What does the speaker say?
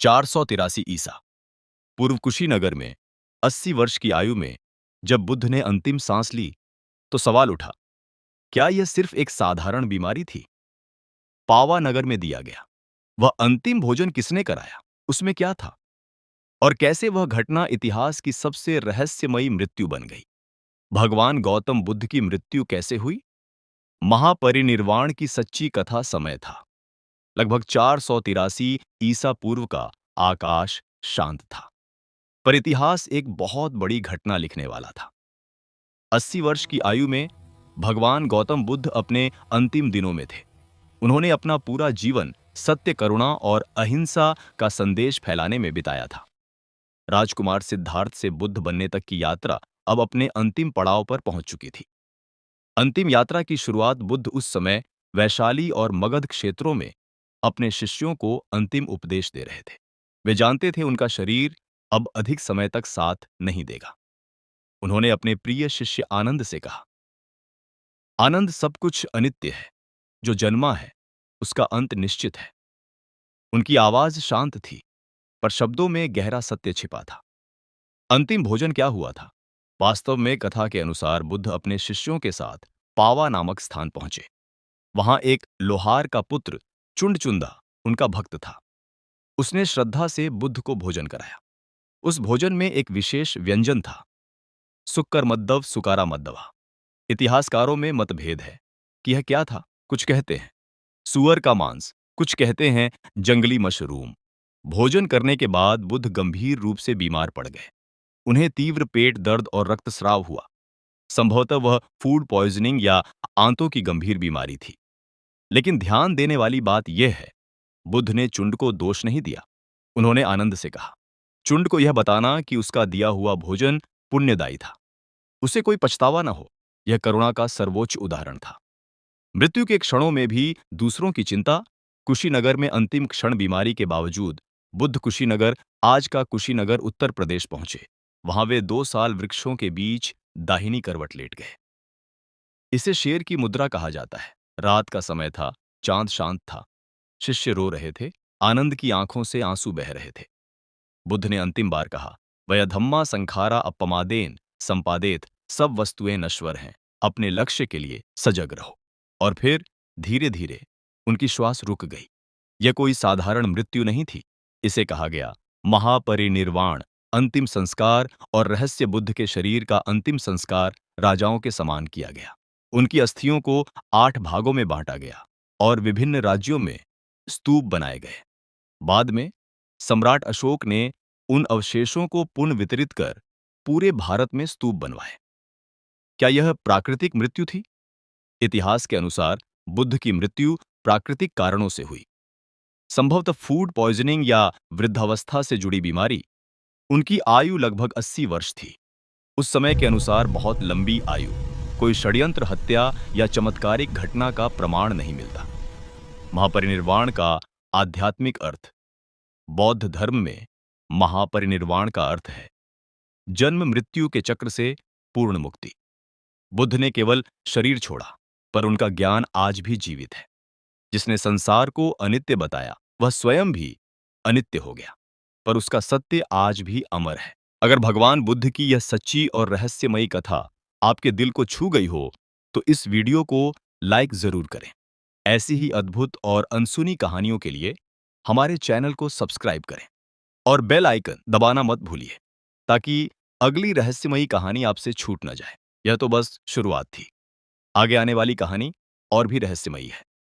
483 ईसा पूर्व कुशीनगर में 80 वर्ष की आयु में जब बुद्ध ने अंतिम सांस ली तो सवाल उठा, क्या यह सिर्फ एक साधारण बीमारी थी? पावा नगर में दिया गया वह अंतिम भोजन किसने कराया? उसमें क्या था? और कैसे वह घटना इतिहास की सबसे रहस्यमयी मृत्यु बन गई? भगवान गौतम बुद्ध की मृत्यु कैसे हुई? महापरिनिर्वाण की सच्ची कथा समय था लगभग 483 ईसा पूर्व का। आकाश शांत था, पर इतिहास एक बहुत बड़ी घटना लिखने वाला था। 80 वर्ष की आयु में भगवान गौतम बुद्ध अपने अंतिम दिनों में थे। उन्होंने अपना पूरा जीवन सत्य, करुणा और अहिंसा का संदेश फैलाने में बिताया था। राजकुमार सिद्धार्थ से बुद्ध बनने तक की यात्रा अब अपने अंतिम पड़ाव पर पहुंच चुकी थी। अंतिम यात्रा की शुरुआत बुद्ध उस समय वैशाली और मगध क्षेत्रों में अपने शिष्यों को अंतिम उपदेश दे रहे थे। वे जानते थे उनका शरीर अब अधिक समय तक साथ नहीं देगा। उन्होंने अपने प्रिय शिष्य आनंद से कहा, आनंद, सब कुछ अनित्य है। जो जन्मा है उसका अंत निश्चित है। उनकी आवाज शांत थी, पर शब्दों में गहरा सत्य छिपा था। अंतिम भोजन क्या हुआ था? वास्तव में कथा के अनुसार बुद्ध अपने शिष्यों के साथ पावा नामक स्थान पहुंचे। वहां एक लोहार का पुत्र चुंडचुंदा उनका भक्त था। उसने श्रद्धा से बुद्ध को भोजन कराया। उस भोजन में एक विशेष व्यंजन था, सुक्कर मद्दव सुकारा मद्दवा। इतिहासकारों में मतभेद है कि यह क्या था। कुछ कहते हैं सुअर का मांस, कुछ कहते हैं जंगली मशरूम। भोजन करने के बाद बुद्ध गंभीर रूप से बीमार पड़ गए। उन्हें तीव्र पेट दर्द और रक्तस्राव हुआ। संभवतः वह फूड पॉइजनिंग या आंतों की गंभीर बीमारी थी। लेकिन ध्यान देने वाली बात यह है, बुद्ध ने चुंड को दोष नहीं दिया। उन्होंने आनंद से कहा, चुंड को यह बताना कि उसका दिया हुआ भोजन पुण्यदायी था, उसे कोई पछतावा न हो। यह करुणा का सर्वोच्च उदाहरण था। मृत्यु के क्षणों में भी दूसरों की चिंता। कुशीनगर में अंतिम क्षण बीमारी के बावजूद बुद्ध कुशीनगर, आज का कुशीनगर, उत्तर प्रदेश पहुंचे। वहां वे 2 साल वृक्षों के बीच दाहिनी करवट लेट गए। इसे शेर की मुद्रा कहा जाता है। रात का समय था, चांद शांत था, शिष्य रो रहे थे, आनंद की आंखों से आंसू बह रहे थे। बुद्ध ने अंतिम बार कहा, वयधम्मा संखारा अपमादेन संपादेत, सब वस्तुएं नश्वर हैं, अपने लक्ष्य के लिए सजग रहो। और फिर धीरे धीरे उनकी श्वास रुक गई। यह कोई साधारण मृत्यु नहीं थी, इसे कहा गया महापरिनिर्वाण, अंतिम संस्कार। और रहस्य, बुद्ध के शरीर का अंतिम संस्कार राजाओं के समान किया गया। उनकी अस्थियों को 8 भागों में बांटा गया और विभिन्न राज्यों में स्तूप बनाए गए। बाद में सम्राट अशोक ने उन अवशेषों को पुनः वितरित कर पूरे भारत में स्तूप बनवाए। क्या यह प्राकृतिक मृत्यु थी? इतिहास के अनुसार बुद्ध की मृत्यु प्राकृतिक कारणों से हुई, संभवतः फूड पॉइजनिंग या वृद्धावस्था से जुड़ी बीमारी। उनकी आयु लगभग 80 वर्ष थी। उस समय के अनुसार बहुत लंबी आयु। कोई षड्यंत्र, हत्या या चमत्कारिक घटना का प्रमाण नहीं मिलता। महापरिनिर्वाण का आध्यात्मिक अर्थ। बौद्ध धर्म में महापरिनिर्वाण का अर्थ है जन्म मृत्यु के चक्र से पूर्ण मुक्ति। बुद्ध ने केवल शरीर छोड़ा, पर उनका ज्ञान आज भी जीवित है। जिसने संसार को अनित्य बताया, वह स्वयं भी अनित्य हो गया, पर उसका सत्य आज भी अमर है। अगर भगवान बुद्ध की यह सच्ची और रहस्यमयी कथा आपके दिल को छू गई हो, तो इस वीडियो को लाइक जरूर करें। ऐसी ही अद्भुत और अनसुनी कहानियों के लिए हमारे चैनल को सब्सक्राइब करें और बेल आइकन दबाना मत भूलिए, ताकि अगली रहस्यमयी कहानी आपसे छूट न जाए। यह तो बस शुरुआत थी, आगे आने वाली कहानी और भी रहस्यमयी है।